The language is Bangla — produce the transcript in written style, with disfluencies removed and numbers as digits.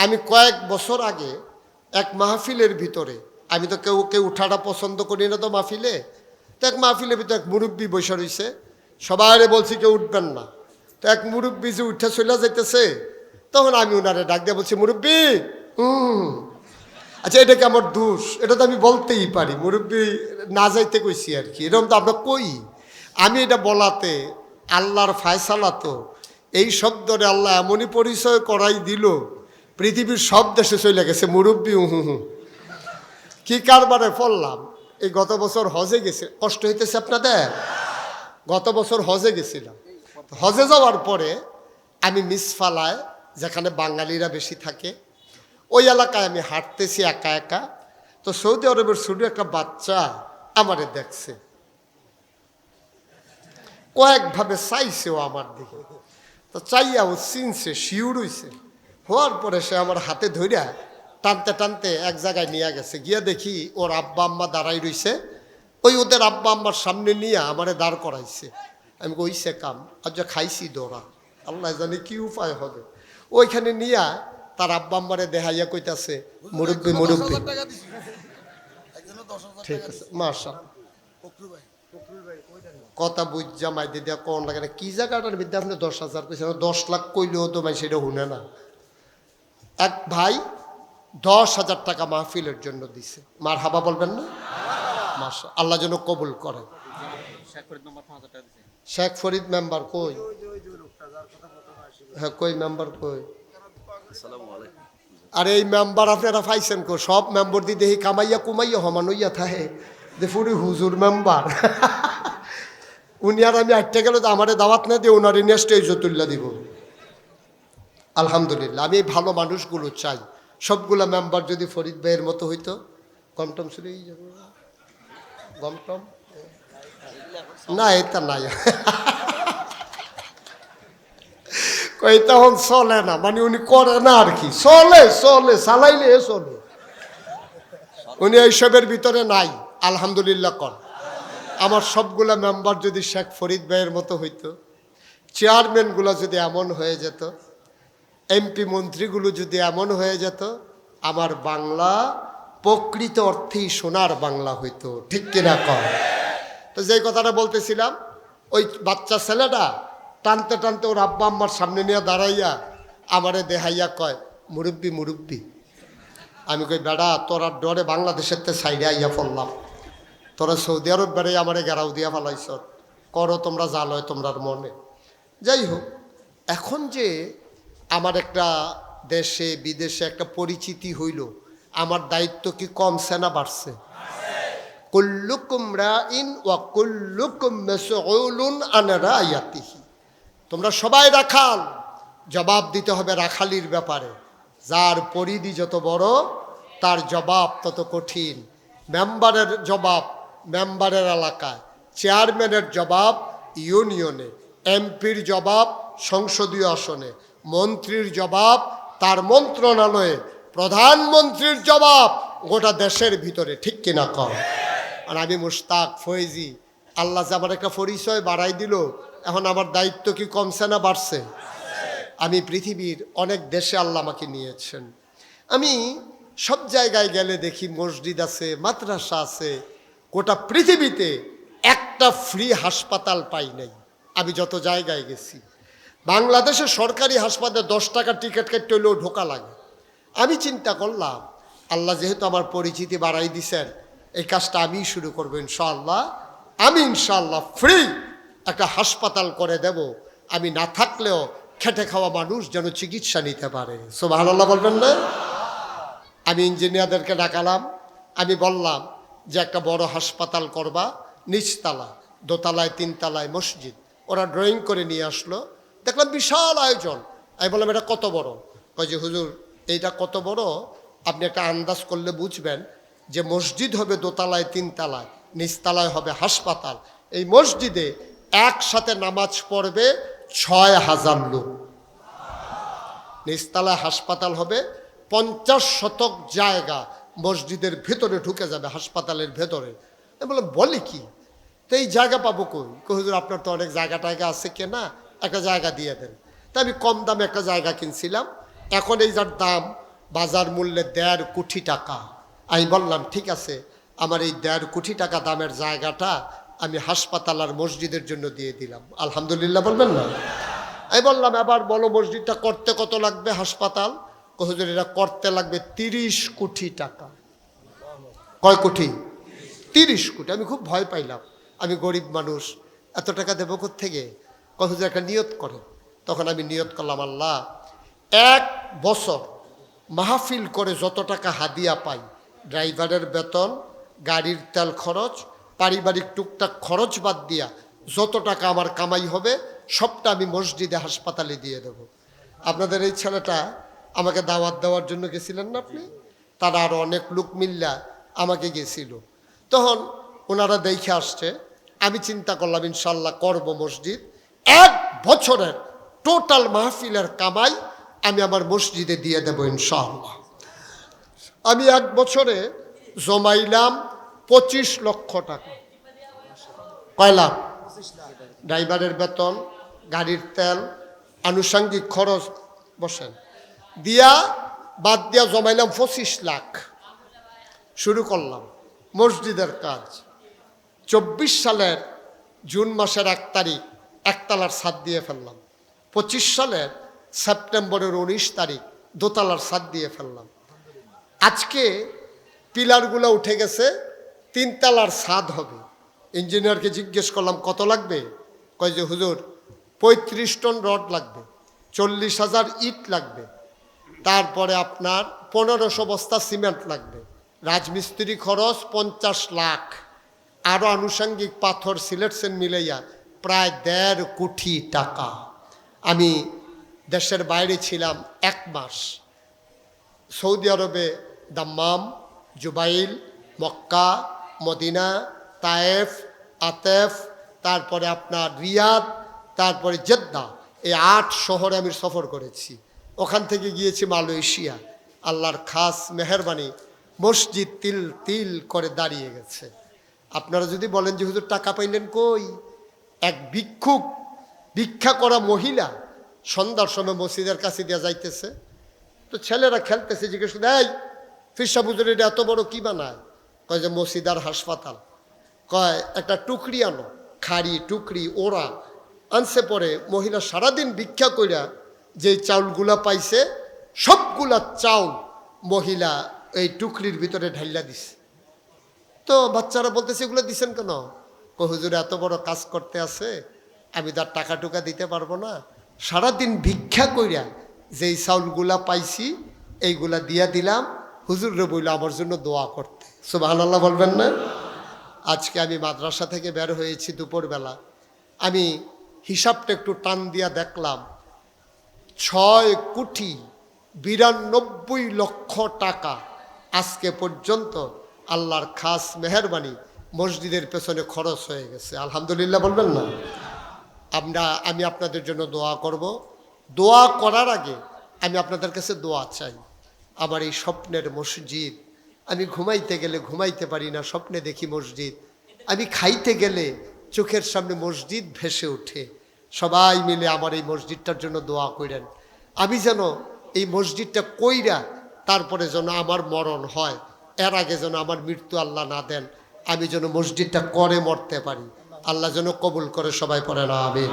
আমি কয়েক বছর আগে এক মাহফিলের ভিতরে, আমি তো কেউ উঠাটা পছন্দ করি না তো মাহফিলে, তো এক মাহফিলের ভিতরে এক মুরব্বী বসে রয়েছে, সবাই বলছি কেউ উঠবেন না। তো এক মুরব্বী যে উঠে চলে যাইতেছে, তখন আমি ওনারে ডাক দিয়ে বলছি, মুরব্বী আচ্ছা এটা কি আমার দোষ? এটা তো আমি বলতেই পারি, মুরব্বী না যাইতে কইছি আর কি, এরকম তো আমরা কই। আমি এটা বলাতে আল্লাহর ফায়সালা তো, এই শব্দরে আল্লাহ এমনই পরিচয় করাই দিল, পৃথিবীর সব দেশে চলে গেছে মুরব্বী কি কারবারে পড়লাম। এই গত বছর হজে গেছে, কষ্ট হইতেছে আপনাদের? গত বছর হজে গেছিলাম। হজে যাওয়ার পরে আমি মিসফালায়, যেখানে বাঙালিরা বেশি থাকে, ওই এলাকায় আমি হাঁটতেছি একা একা। তো সৌদি আরবের ছোট একটা বাচ্চা আমারে দেখছে, কয়েকভাবে চাইছে ও আমার দিকে। তো চাইয়া ও চিনছে, শিউর হইছে। হওয়ার পরে সে আমার হাতে ধইরা টানতে টানতে এক জায়গায় নিয়ে গেছে। গিয়া দেখি ওর আব্বা আম্মা দাঁড়াই রইছে, ওই ওদের আব্বা আম্মার সামনে নিয়ে আমারে দাঁড় করাইছে। আমি কইছে কাম আজ খাইছি দৌড়া, আল্লাহ জানে কি উপায় হবে। ওইখানে নিয়া তার আব্বা আম্মারে দেখাইয়া কইতাছে, মুরব্বী মুরব্বী। ঠিক আছে, মাশাআল্লাহ, কথা বুঝ জামাই দিদি কোন লাগে না, কি জায়গাটার বিদ্যা আপনি 10,000 কইছেন, 10 লাখ কইলেও তো ভাই সেটা শুনে না। এক ভাই 10,000 টাকা মাহফিলের জন্য দিছে, মার হাবা বলবেন না? মাশা আল্লাহ যেন কবুল করেন। শেখ ফরিদ মেম্বার কই? হ্যাঁ কই মেম্বার কই? আর এই মেম্বার আপনারা পাইছেন কো? সব মেম্বার দিয়ে দেখি কামাইয়া কুমাইয়া হমান হইয়া থাকে, দেখুন হুজুর মেম্বার। উনি আর আমি আটটা গেলে তো আমারে দাওয়াত না দিয়ে ওনার নিয়ে স্টেজও তুল্লা দিব। আলহামদুলিল্লাহ, আমি এই ভালো মানুষগুলো চাই। সবগুলা মেম্বার যদি ফরিদ ভাইয়ের মতো হইতো, গমটম শুরু গমটম না, এটা নাই কই তখন চলে না, মানে উনি করে না আর কি, চলে চলে চালাইলে চলে, উনি এইসবের ভিতরে নাই। আলহামদুলিল্লাহ কর। আমার সবগুলা মেম্বার যদি শেখ ফরিদ ভাইয়ের মতো হইতো, চেয়ারম্যানগুলো যদি এমন হয়ে যেত, এমপি মন্ত্রীগুলো যদি এমন হয়ে যেত, আমার বাংলা প্রকৃত অর্থেই সোনার বাংলা হইতো। ঠিক কিনা কর? তো যেই কথাটা বলতেছিলাম, ওই বাচ্চা ছেলেটা টানতে টানতে ওর আব্বা আম্মার সামনে নিয়ে দাঁড়াইয়া আমারে দেখাইয়া কয়, মুরব্বী মুরব্বী। আমি কই বেড়া তোরা ডরে বাংলাদেশের তে সাইডে আইয়া পড়লাম, তোরা সৌদি আরব বেড়ে আমারে গেরাও দিয়া ফেলাইছ, করো তোমরা যা লয় তোমরার মনে। যাই হোক, এখন যে আমার একটা দেশে বিদেশে একটা পরিচিতি হইল, আমার দায়িত্ব কি কমছে না বাড়ছে? কুল্লুকুম রাইন ওয়া কুল্লুকুম মাসউলুন আন রায়াতিহি। তোমরা সবাই রাখাল, জবাব দিতে হবে রাখালির ব্যাপারে। যার পরিধি যত বড় তার জবাব তত কঠিন। মেম্বারের জবাব মেম্বারের এলাকায়, চেয়ারম্যানের জবাব ইউনিয়নে, এমপির জবাব সংসদীয় আসনে, মন্ত্রীর জবাব তার মন্ত্রণালয়ে, প্রধানমন্ত্রীর জবাব গোটা দেশের ভিতরে। ঠিক কিনা কর? আর আমি মুশতাক ফয়েজি, আল্লাহ যে আমার একটা পরিচয় বাড়াই দিল, এখন আমার দায়িত্ব কি কমছে না বাড়ছে? আমি পৃথিবীর অনেক দেশে আল্লাহ আমাকে নিয়েছেন। আমি সব জায়গায় গেলে দেখি মসজিদ আছে, মাদ্রাসা আছে। গোটা পৃথিবীতে একটা ফ্রি হাসপাতাল পাই নাই আমি যত জায়গায় গেছি। বাংলাদেশে সরকারি হাসপাতালে 10 টাকা টিকিট কাটতে হলেও ঢোকা লাগে। আমি চিন্তা করলাম, আল্লাহ যেহেতু আমার পরিচিতি বাড়াই দিছেন, এই কাজটা আমিই শুরু করবো ইনশাআল্লাহ। আমি ইনশাআল্লাহ ফ্রি একটা হাসপাতাল করে দেব। আমি না থাকলেও খেটে খাওয়া মানুষ যেন চিকিৎসা নিতে পারে। সুবহানাল্লাহ বলবেন না? আমি ইঞ্জিনিয়ারদেরকে ডাকালাম, আমি বললাম যে একটা বড় হাসপাতাল করবা, নিচতলা, দোতলায়, 3 তলায় মসজিদ। ওরা ড্রয়িং করে নিয়ে আসলো, দেখলাম বিশাল আয়োজন। আমি বললাম এটা কত বড়? কয় যে হুজুর এইটা কত বড় আপনি একটা আন্দাজ করলে বুঝবেন যে মসজিদ হবে দোতলায়, 3 তলায়, নিচতলায় হবে হাসপাতাল। এই মসজিদে একসাথে নামাজ পড়বে 6,000 লোক। নিচতলায় হাসপাতাল হবে, 50 শতক জায়গা মসজিদের ভেতরে ঢুকে যাবে, হাসপাতালের ভেতরে। আমি বললাম বলি কি, তো এই জায়গা পাবো কই? হুজুর আপনার তো অনেক জায়গা টায়গা আছে, কেনা একটা জায়গা দিয়ে দেন। তা আমি কম দামে একটা জায়গা কিনছিলাম। এখন এই যার দাম বাজার মূল্যে 1.5 কোটি টাকা। আমি বললাম ঠিক আছে, আমার এই 1.5 কোটি টাকা দামের জায়গাটা আমি হাসপাতাল আর মসজিদের জন্য দিয়ে দিলাম। আলহামদুলিল্লাহ বলবেন না? আমি বললাম এবার বলো মসজিদটা করতে কত লাগবে, হাসপাতাল? হুজুর এটা করতে লাগবে 30 কোটি টাকা। কয় কোটি? 30 কোটি। আমি খুব ভয় পাইলাম, আমি গরিব মানুষ, এত টাকা দেবো কোত্থেকে? হুজুর একটা নিয়ত করে। তখন আমি নিয়ত করলাম, আল্লাহ 1 বছর মাহফিল করে যত টাকা হাদিয়া পাই, ড্রাইভারের বেতন, গাড়ির তেল খরচ, পারিবারিক টুকটাক খরচ বাদ দিয়া যত টাকা আমার কামাই হবে সবটা আমি মসজিদে হাসপাতালে দিয়ে দেব। আপনাদের এই ছেলেটা আমাকে দাওয়াত দেওয়ার জন্য গেছিলেন না আপনি? তারা আরও অনেক লোক মিল্লা আমাকে গেছিল। তখন ওনারা দেখে আসছে, আমি চিন্তা করলাম ইনশাল্লাহ করব মসজিদ। 1 বছরের টোটাল মাহফিলের কামাই আমি আমার মসজিদে দিয়ে দেব ইনশাআল্লাহ। আমি 1 বছরে জমাইলাম 25 লক্ষ টাকা। কয় লাখ? ড্রাইভারের বেতন, গাড়ির তেল, আনুষঙ্গিক খরচ বসেন দিয়া বাদ দিয়া জমাইলাম 25 লাখ। শুরু করলাম মসজিদের কাজ। 24 সালের জুন মাসের 1 তারিখ একতলার ছাদ দিয়ে ফেললাম। 25 সালের সেপ্টেম্বরের 19 তারিখ দোতলার ছাদ দিয়ে ফেললাম। আজকে পিলারগুলো উঠে গেছে, 3 তলার ছাদ হবে। ইঞ্জিনিয়ারকে জিজ্ঞেস করলাম কত লাগবে? কয় যে হুজুর 35 টন রড লাগবে, 40,000 ইট লাগবে, তারপরে আপনার 1500 বস্তা সিমেন্ট লাগবে, রাজমিস্ত্রি খরচ 50 লাখ, আরও আনুষঙ্গিক পাথর সিলেকশন মিলাইয়া প্রায় 1.5 কোটি টাকা। আমি দেশের বাইরে ছিলাম 1 মাস। সৌদি আরবে Dammam, Jubail, Mecca, Medina, Taif, আতেফ, তারপরে আপনার রিয়াদ, তারপরে জেদ্দা, এই 8 শহরে আমি সফর করেছি। ওখান থেকে গিয়েছি মালয়েশিয়া। আল্লাহর খাস মেহেরবানি, মসজিদ তিল তিল করে দাঁড়িয়ে গেছে। আপনারা যদি বলেন যে হুজুর টাকা পাইলেন কই? এক ভিক্ষুক, ভিক্ষা করা মহিলা সন্ধ্যার সময় মসজিদের কাছে দিয়ে যাইতেছে, তো ছেলেরা খেলতেছে, জিজ্ঞেস করে এই ফিরসা হুজুর এটা এত বড় কি বানায়? কয় যে মসজিদ আর হাসপাতাল। কয় একটা টুকরি আনো, খাড়ি টুকরি ওরা আনছে। পরে মহিলা সারাদিন ভিক্ষা কইরা যেই চাউলগুলা পাইছে সবগুলা চাউল মহিলা এই টুকরির ভিতরে ঢাইলা দিছে। তো বাচ্চারা বলতেছে এগুলো দিছেন কেন? হুজুর এত বড় কাজ করতে আছে, আমি তার টাকা টুকা দিতে পারবো না, সারাদিন ভিক্ষা কইরা যেই চাউলগুলা পাইছি এইগুলা দিয়া দিলাম, হুজুরে বইল আমার জন্য দোয়া করতে। সুবহানাল্লাহ বলবেন না? আজকে আমি মাদ্রাসা থেকে বের হয়েছি দুপুরবেলা, আমি হিসাবটা একটু টান দিয়া দেখলাম 6,92,00,000 টাকা আজকে পর্যন্ত আল্লাহর খাস মেহেরবানি মসজিদের পেছনে খরচ হয়ে গেছে। আলহামদুলিল্লাহ বলবেন না? আমি আপনাদের জন্য দোয়া করব। দোয়া করার আগে আমি আপনাদের কাছে দোয়া চাই। আমার এই স্বপ্নের মসজিদ, আমি ঘুমাইতে গেলে ঘুমাইতে পারি না, স্বপ্নে দেখি মসজিদ। আমি খাইতে গেলে চোখের সামনে মসজিদ ভেসে ওঠে। সবাই মিলে আমার এই মসজিদটার জন্য দোয়া করেন। আমি যেন এই মসজিদটা কইরা তারপরে যেন আমার মরণ হয়, এর আগে যেন আমার মৃত্যু আল্লাহ না দেন, আমি যেন মসজিদটা করে মরতে পারি। আল্লাহ যেন কবুল করে, সবাই পড়ে না আমিন।